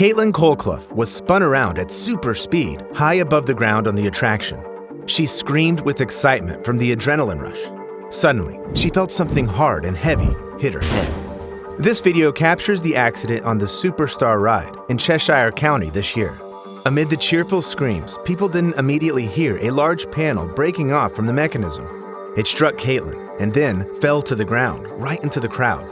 Caitlin Colclough was spun around at super speed, high above the ground on the attraction. She screamed with excitement from the adrenaline rush. Suddenly, she felt something hard and heavy hit her head. This video captures the accident on the Superstar ride in Cheshire County this year. Amid the cheerful screams, people didn't immediately hear a large panel breaking off from the mechanism. It struck Caitlin and then fell to the ground, right into the crowd.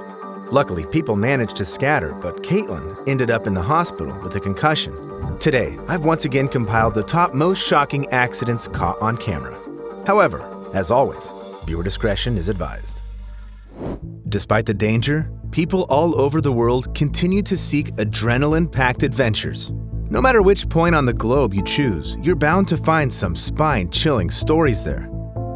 Luckily, people managed to scatter, but Caitlin ended up in the hospital with a concussion. Today, I've once again compiled the top most shocking accidents caught on camera. However, as always, viewer discretion is advised. Despite the danger, people all over the world continue to seek adrenaline-packed adventures. No matter which point on the globe you choose, you're bound to find some spine-chilling stories there.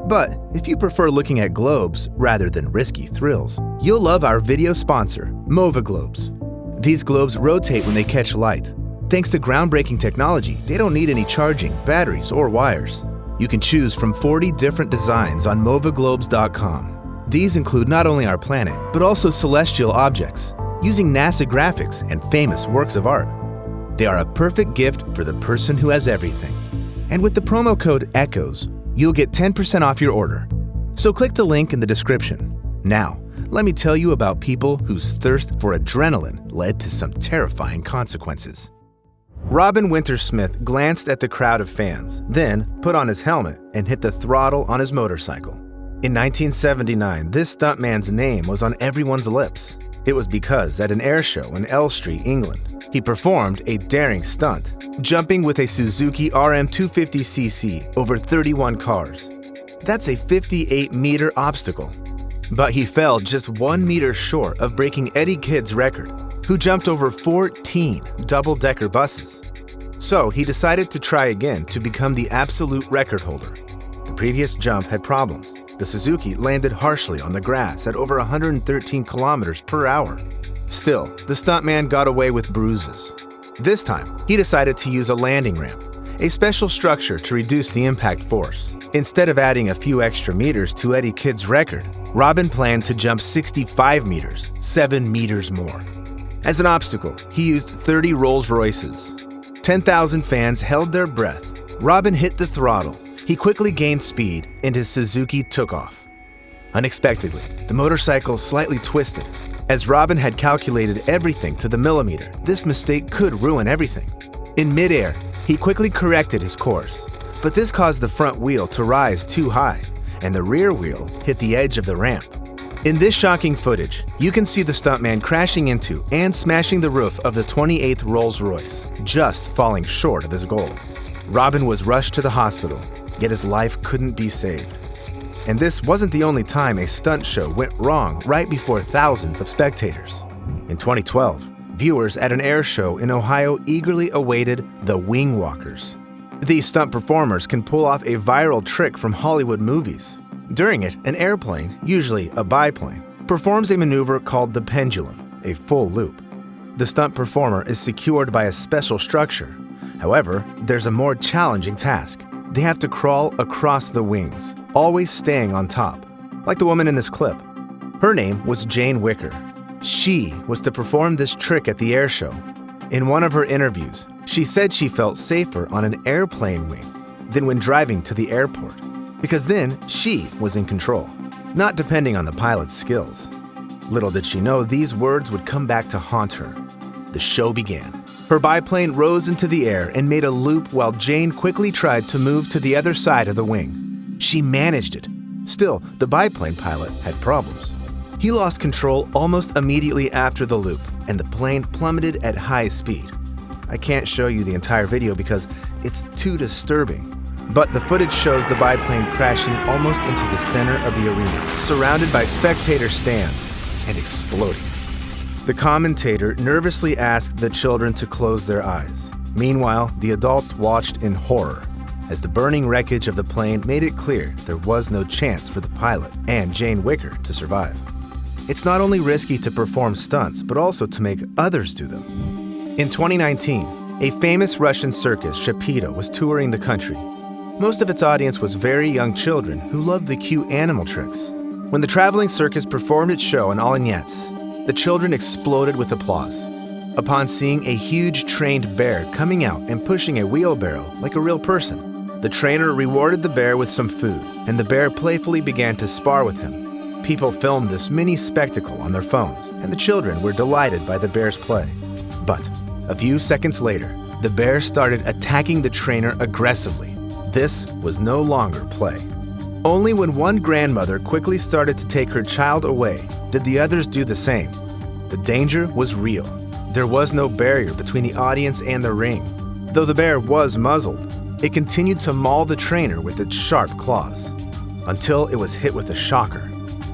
But if you prefer looking at globes rather than risky thrills, you'll love our video sponsor, Mova Globes. These globes rotate when they catch light. Thanks to groundbreaking technology, they don't need any charging, batteries, or wires. You can choose from 40 different designs on movaglobes.com. These include not only our planet, but also celestial objects, using NASA graphics and famous works of art. They are a perfect gift for the person who has everything. And with the promo code ECHOES, you'll get 10% off your order. So click the link in the description. Now, let me tell you about people whose thirst for adrenaline led to some terrifying consequences. Robin Winter-Smith glanced at the crowd of fans, then put on his helmet and hit the throttle on his motorcycle. In 1979, this stuntman's name was on everyone's lips. It was because at an air show in Elstree, England, he performed a daring stunt, jumping with a Suzuki RM250cc over 31 cars. That's a 58-meter obstacle. But he fell just 1 meter short of breaking Eddie Kidd's record, who jumped over 14 double-decker buses. So he decided to try again to become the absolute record holder. The previous jump had problems. The Suzuki landed harshly on the grass at over 113 kilometers per hour. Still, the stuntman got away with bruises. This time, he decided to use a landing ramp, a special structure to reduce the impact force. Instead of adding a few extra meters to Eddie Kidd's record, Robin planned to jump 65 meters, 7 meters more. As an obstacle, he used 30 Rolls Royces. 10,000 fans held their breath. Robin hit the throttle. He quickly gained speed, and his Suzuki took off. Unexpectedly, the motorcycle slightly twisted. As Robin had calculated everything to the millimeter, this mistake could ruin everything. In midair, he quickly corrected his course, but this caused the front wheel to rise too high, and the rear wheel hit the edge of the ramp. In this shocking footage, you can see the stuntman crashing into and smashing the roof of the 28th Rolls-Royce, just falling short of his goal. Robin was rushed to the hospital, yet his life couldn't be saved. And this wasn't the only time a stunt show went wrong right before thousands of spectators. In 2012, viewers at an air show in Ohio eagerly awaited the wing walkers. These stunt performers can pull off a viral trick from Hollywood movies. During it, an airplane, usually a biplane, performs a maneuver called the pendulum, a full loop. The stunt performer is secured by a special structure. However, there's a more challenging task. They have to crawl across the wings, always staying on top, like the woman in this clip. Her name was Jane Wicker. She was to perform this trick at the air show. In one of her interviews, she said she felt safer on an airplane wing than when driving to the airport, because then she was in control, not depending on the pilot's skills. Little did she know these words would come back to haunt her. The show began. Her biplane rose into the air and made a loop while Jane quickly tried to move to the other side of the wing. She managed it. Still, the biplane pilot had problems. He lost control almost immediately after the loop, and the plane plummeted at high speed. I can't show you the entire video because it's too disturbing. But the footage shows the biplane crashing almost into the center of the arena, surrounded by spectator stands, and exploding. The commentator nervously asked the children to close their eyes. Meanwhile, the adults watched in horror, as the burning wreckage of the plane made it clear there was no chance for the pilot and Jane Wicker to survive. It's not only risky to perform stunts, but also to make others do them. In 2019, a famous Russian circus, Shapito, was touring the country. Most of its audience was very young children who loved the cute animal tricks. When the traveling circus performed its show in Oleniec, the children exploded with applause. upon seeing a huge trained bear coming out and pushing a wheelbarrow like a real person. The trainer rewarded the bear with some food, and the bear playfully began to spar with him. People filmed this mini spectacle on their phones, and the children were delighted by the bear's play. But a few seconds later, the bear started attacking the trainer aggressively. This was no longer play. Only when one grandmother quickly started to take her child away did the others do the same. The danger was real. There was no barrier between the audience and the ring. Though the bear was muzzled, it continued to maul the trainer with its sharp claws, until it was hit with a shocker.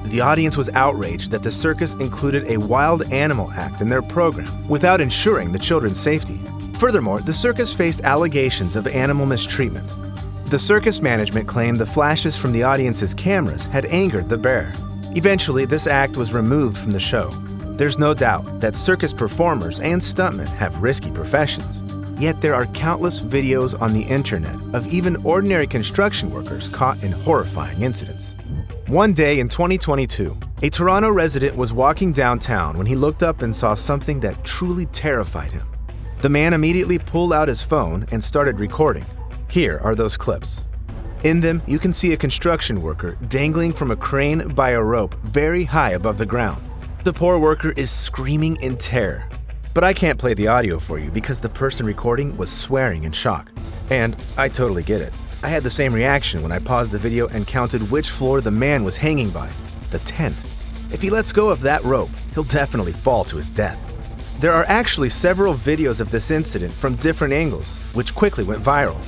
The audience was outraged that the circus included a wild animal act in their program without ensuring the children's safety. Furthermore, the circus faced allegations of animal mistreatment. The circus management claimed the flashes from the audience's cameras had angered the bear. Eventually, this act was removed from the show. There's no doubt that circus performers and stuntmen have risky professions. Yet there are countless videos on the internet of even ordinary construction workers caught in horrifying incidents. One day in 2022, a Toronto resident was walking downtown when he looked up and saw something that truly terrified him. The man immediately pulled out his phone and started recording. Here are those clips. In them, you can see a construction worker dangling from a crane by a rope very high above the ground. The poor worker is screaming in terror. But I can't play the audio for you because the person recording was swearing in shock. And I totally get it. I had the same reaction when I paused the video and counted which floor the man was hanging by, the 10th. If he lets go of that rope, he'll definitely fall to his death. There are actually several videos of this incident from different angles, which quickly went viral.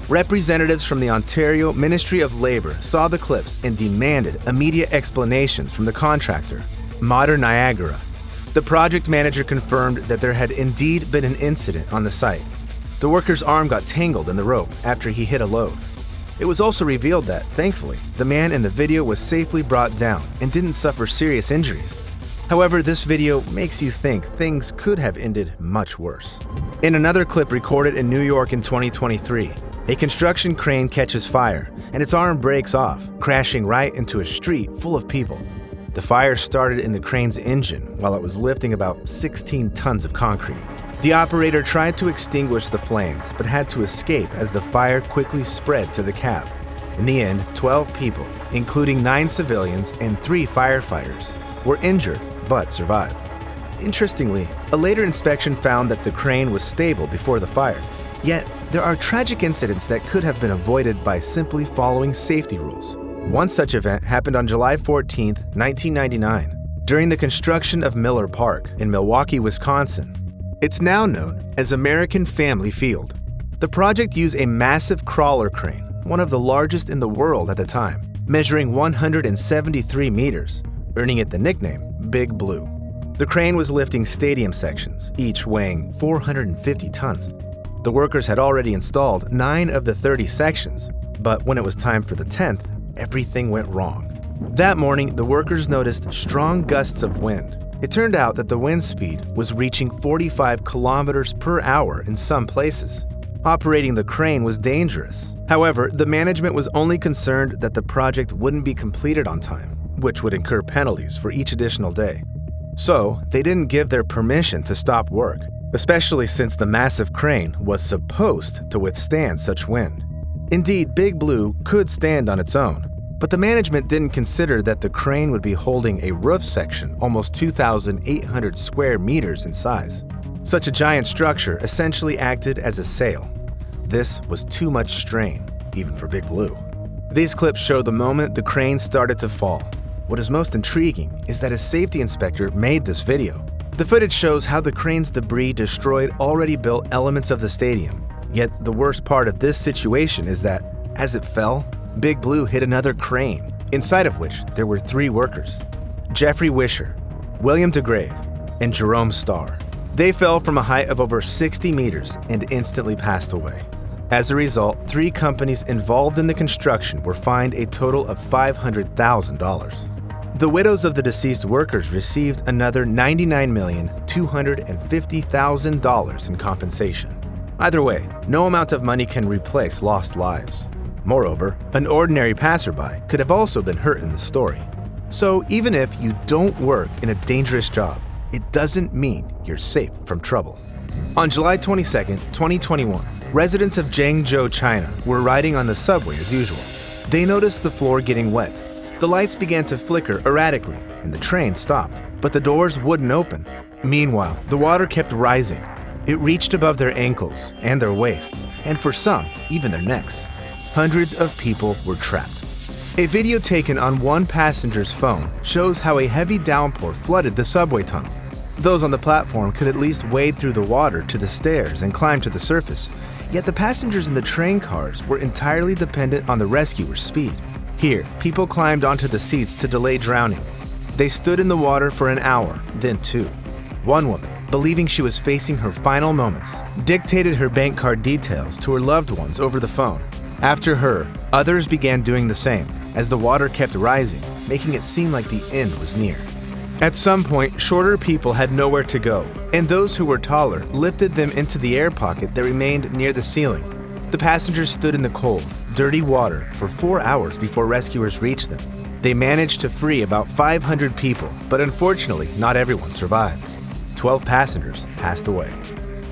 Representatives from the Ontario Ministry of Labour saw the clips and demanded immediate explanations from the contractor, Modern Niagara. The project manager confirmed that there had indeed been an incident on the site. The worker's arm got tangled in the rope after he hit a load. It was also revealed that, thankfully, the man in the video was safely brought down and didn't suffer serious injuries. However, this video makes you think things could have ended much worse. In another clip recorded in New York in 2023, a construction crane catches fire and its arm breaks off, crashing right into a street full of people. The fire started in the crane's engine while it was lifting about 16 tons of concrete. The operator tried to extinguish the flames but had to escape as the fire quickly spread to the cab. In the end, 12 people, including 9 civilians and 3 firefighters, were injured but survived. Interestingly, a later inspection found that the crane was stable before the fire, yet there are tragic incidents that could have been avoided by simply following safety rules. One such event happened on July 14, 1999, during the construction of Miller Park in Milwaukee, Wisconsin. It's now known as American Family Field. The project used a massive crawler crane, one of the largest in the world at the time, measuring 173 meters, earning it the nickname Big Blue. The crane was lifting stadium sections, each weighing 450 tons. The workers had already installed 9 of the 30 sections, but when it was time for the 10th, everything went wrong. That morning, the workers noticed strong gusts of wind. It turned out that the wind speed was reaching 45 kilometers per hour in some places. Operating the crane was dangerous. However, the management was only concerned that the project wouldn't be completed on time, which would incur penalties for each additional day. So, they didn't give their permission to stop work, especially since the massive crane was supposed to withstand such wind. Indeed, Big Blue could stand on its own, but the management didn't consider that the crane would be holding a roof section almost 2,800 square meters in size. Such a giant structure essentially acted as a sail. This was too much strain, even for Big Blue. These clips show the moment the crane started to fall. What is most intriguing is that a safety inspector made this video. The footage shows how the crane's debris destroyed already built elements of the stadium. Yet the worst part of this situation is that, as it fell, Big Blue hit another crane, inside of which there were 3 workers: Jeffrey Wisher, William DeGrave, and Jerome Starr. They fell from a height of over 60 meters and instantly passed away. As a result, 3 companies involved in the construction were fined a total of $500,000. The widows of the deceased workers received another $99,250,000 in compensation. Either way, no amount of money can replace lost lives. Moreover, an ordinary passerby could have also been hurt in the story. So even if you don't work in a dangerous job, it doesn't mean you're safe from trouble. On July 22, 2021, residents of Zhengzhou, China were riding on the subway as usual. They noticed the floor getting wet. The lights began to flicker erratically, and the train stopped, but the doors wouldn't open. Meanwhile, the water kept rising. It reached above their ankles and their waists, and for some, even their necks. Hundreds of people were trapped. A video taken on one passenger's phone shows how a heavy downpour flooded the subway tunnel. Those on the platform could at least wade through the water to the stairs and climb to the surface, yet the passengers in the train cars were entirely dependent on the rescuer's speed. Here, people climbed onto the seats to delay drowning. They stood in the water for an hour, then 2. One woman, believing she was facing her final moments, dictated her bank card details to her loved ones over the phone. After her, others began doing the same, as the water kept rising, making it seem like the end was near. At some point, shorter people had nowhere to go, and those who were taller lifted them into the air pocket that remained near the ceiling. The passengers stood in the cold, dirty water for 4 hours before rescuers reached them. They managed to free about 500 people, but unfortunately, not everyone survived. 12 passengers passed away.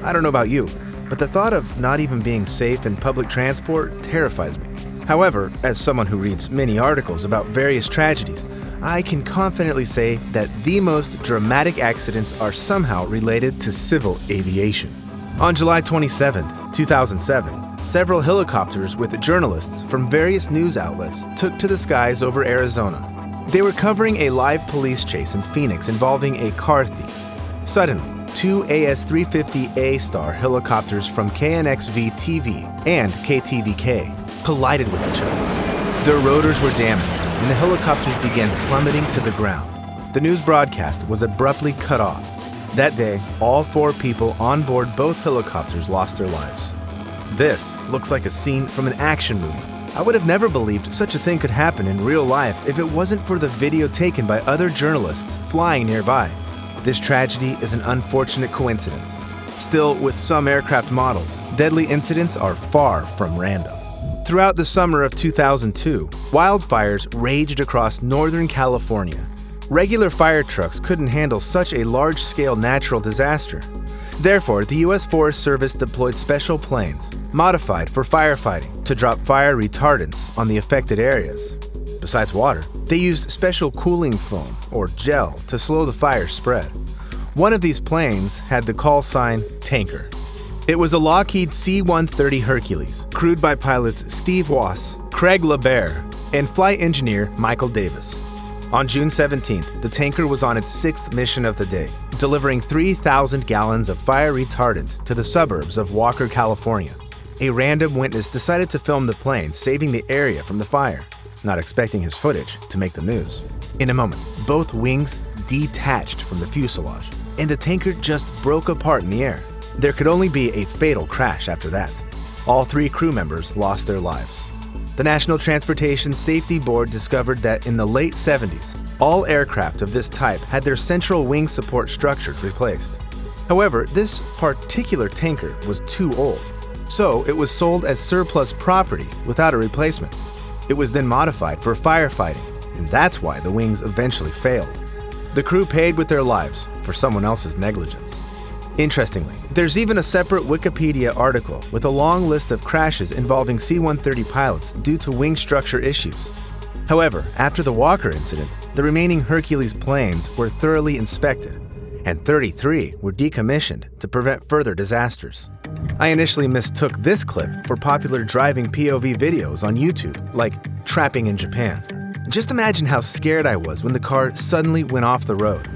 I don't know about you, but the thought of not even being safe in public transport terrifies me. However, as someone who reads many articles about various tragedies, I can confidently say that the most dramatic accidents are somehow related to civil aviation. On July 27, 2007, several helicopters with journalists from various news outlets took to the skies over Arizona. They were covering a live police chase in Phoenix involving a car thief. Suddenly, 2 AS-350A Star helicopters from KNXV-TV and KTVK collided with each other. Their rotors were damaged, and the helicopters began plummeting to the ground. The news broadcast was abruptly cut off. That day, all 4 people on board both helicopters lost their lives. This looks like a scene from an action movie. I would have never believed such a thing could happen in real life if it wasn't for the video taken by other journalists flying nearby. This tragedy is an unfortunate coincidence. Still, with some aircraft models, deadly incidents are far from random. Throughout the summer of 2002, wildfires raged across Northern California. Regular fire trucks couldn't handle such a large-scale natural disaster. Therefore, the U.S. Forest Service deployed special planes, modified for firefighting, to drop fire retardants on the affected areas. Besides water, they used special cooling foam, or gel, to slow the fire spread. One of these planes had the call sign Tanker. It was a Lockheed C-130 Hercules, crewed by pilots Steve Wass, Craig LeBaire, and flight engineer Michael Davis. On June 17th, the tanker was on its 6th mission of the day, delivering 3,000 gallons of fire retardant to the suburbs of Walker, California. A random witness decided to film the plane saving the area from the fire, not expecting his footage to make the news. In a moment, both wings detached from the fuselage, and the tanker just broke apart in the air. There could only be a fatal crash after that. All 3 crew members lost their lives. The National Transportation Safety Board discovered that in the late 70s, all aircraft of this type had their central wing support structures replaced. However, this particular tanker was too old, so it was sold as surplus property without a replacement. It was then modified for firefighting, and that's why the wings eventually failed. The crew paid with their lives for someone else's negligence. Interestingly, there's even a separate Wikipedia article with a long list of crashes involving C-130 pilots due to wing structure issues. However, after the Walker incident, the remaining Hercules planes were thoroughly inspected, and 33 were decommissioned to prevent further disasters. I initially mistook this clip for popular driving POV videos on YouTube, like Trapping in Japan. Just imagine how scared I was when the car suddenly went off the road.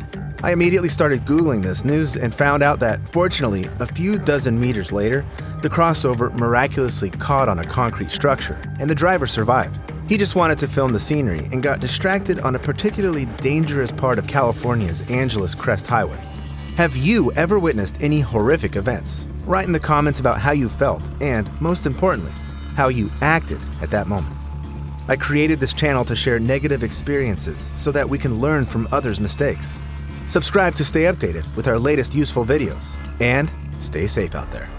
I immediately started Googling this news and found out that, fortunately, a few dozen meters later, the crossover miraculously caught on a concrete structure, and the driver survived. He just wanted to film the scenery and got distracted on a particularly dangerous part of California's Angeles Crest Highway. Have you ever witnessed any horrific events? Write in the comments about how you felt and, most importantly, how you acted at that moment. I created this channel to share negative experiences so that we can learn from others' mistakes. Subscribe to stay updated with our latest useful videos, and stay safe out there.